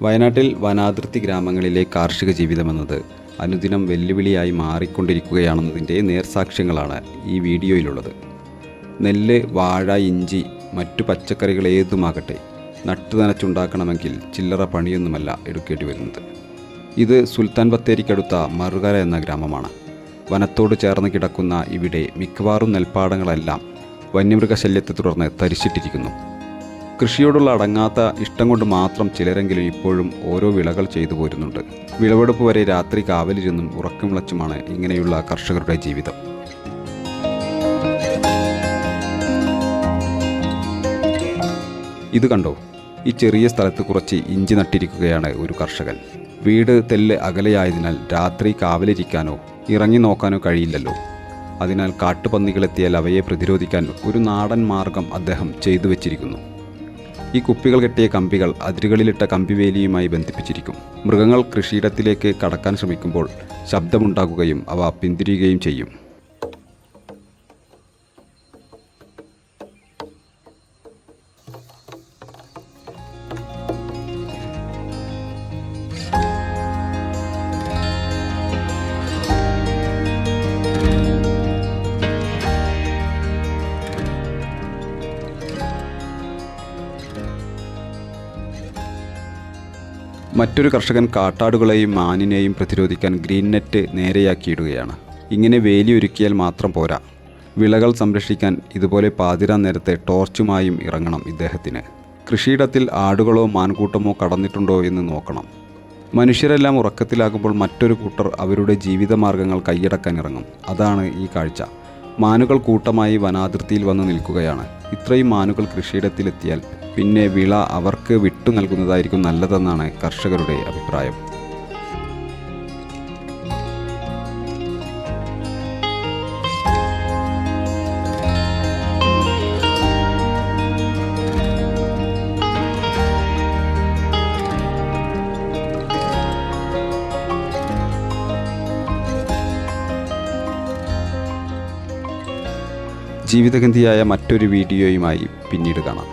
വയനാട്ടിൽ വനാതിർത്തി ഗ്രാമങ്ങളിലെ കാർഷിക ജീവിതമെന്നത് അനുദിനം വെല്ലുവിളിയായി മാറിക്കൊണ്ടിരിക്കുകയാണെന്നതിൻ്റെ നേർസാക്ഷ്യങ്ങളാണ് ഈ വീഡിയോയിലുള്ളത്. നെല്ല്, വാഴ, ഇഞ്ചി, മറ്റു പച്ചക്കറികൾ ഏതുമാകട്ടെ നട്ടുനനച്ചുണ്ടാക്കണമെങ്കിൽ ചില്ലറ പണിയൊന്നുമല്ല എടുക്കേണ്ടി വരുന്നത്. ഇത് സുൽത്താൻ ബത്തേരിക്കടുത്ത മറുകര എന്ന ഗ്രാമമാണ്. വനത്തോട് ചേർന്ന് കിടക്കുന്ന ഇവിടെ മിക്കവാറും നെൽപ്പാടങ്ങളെല്ലാം വന്യമൃഗശല്യത്തെ തുടർന്ന് തരിശിട്ടിരിക്കുന്നു. കൃഷിയോടുള്ള അടങ്ങാത്ത ഇഷ്ടം കൊണ്ട് മാത്രം ചിലരെങ്കിലും ഇപ്പോഴും ഓരോ വിളകൾ ചെയ്തു പോരുന്നുണ്ട്. വിളവെടുപ്പ് വരെ രാത്രി കാവലിരുന്നും ഉറക്കം വിളച്ചുമാണ് ഇങ്ങനെയുള്ള കർഷകരുടെ ജീവിതം. ഇത് കണ്ടോ, ഈ ചെറിയ സ്ഥലത്ത് കുറച്ച് ഇഞ്ചി നട്ടിരിക്കുകയാണ് ഒരു കർഷകൻ. വീട് തെല്ല് അകലെയായതിനാൽ രാത്രി കാവലിരിക്കാനോ ഇറങ്ങി നോക്കാനോ കഴിയില്ലല്ലോ. അതിനാൽ കാട്ടുപന്നികളെത്തിയാൽ അവയെ പ്രതിരോധിക്കാൻ ഒരു നാടൻ മാർഗം അദ്ദേഹം ചെയ്തു വച്ചിരിക്കുന്നു. ഈ കുപ്പികൾ കെട്ടിയ കമ്പികൾ അതിരുകളിലിട്ട കമ്പിവേലിയുമായി ബന്ധിപ്പിച്ചിരിക്കും. മൃഗങ്ങൾ കൃഷിയിടത്തിലേക്ക് കടക്കാൻ ശ്രമിക്കുമ്പോൾ ശബ്ദമുണ്ടാകുകയും അവ പിന്തിരിയുകയും ചെയ്യും. മറ്റൊരു കർഷകൻ കാട്ടാടുകളെയും മാനിനെയും പ്രതിരോധിക്കാൻ ഗ്രീൻ നെറ്റ് നേരെയാക്കിയിടുകയാണ്. ഇങ്ങനെ വേലി ഒരുക്കിയാൽ മാത്രം പോരാ, വിളകൾ സംരക്ഷിക്കാൻ ഇതുപോലെ പാതിരാ നേരത്തെ ടോർച്ചുമായും ഇറങ്ങണം ഇദ്ദേഹത്തിന്. കൃഷിയിടത്തിൽ ആടുകളോ മാൻകൂട്ടമോ കടന്നിട്ടുണ്ടോ എന്ന് നോക്കണം. മനുഷ്യരെല്ലാം ഉറക്കത്തിലാകുമ്പോൾ മറ്റൊരു കൂട്ടർ അവരുടെ ജീവിതമാർഗങ്ങൾ കൈയടക്കാൻ ഇറങ്ങും. അതാണ് ഈ കാഴ്ച. മാനുകൾ കൂട്ടമായി വനാതിർത്തിയിൽ വന്ന് നിൽക്കുകയാണ്. ഇത്രയും മാനുകൾ കൃഷിയിടത്തിലെത്തിയാൽ പിന്നെ വിള അവർക്ക് വിട്ടു നൽകുന്നതായിരിക്കും നല്ലതെന്നാണ് കർഷകരുടെ അഭിപ്രായം. ജീവിതഗന്ധിയായ മറ്റൊരു വീഡിയോയുമായി പിന്നീട് കാണാം.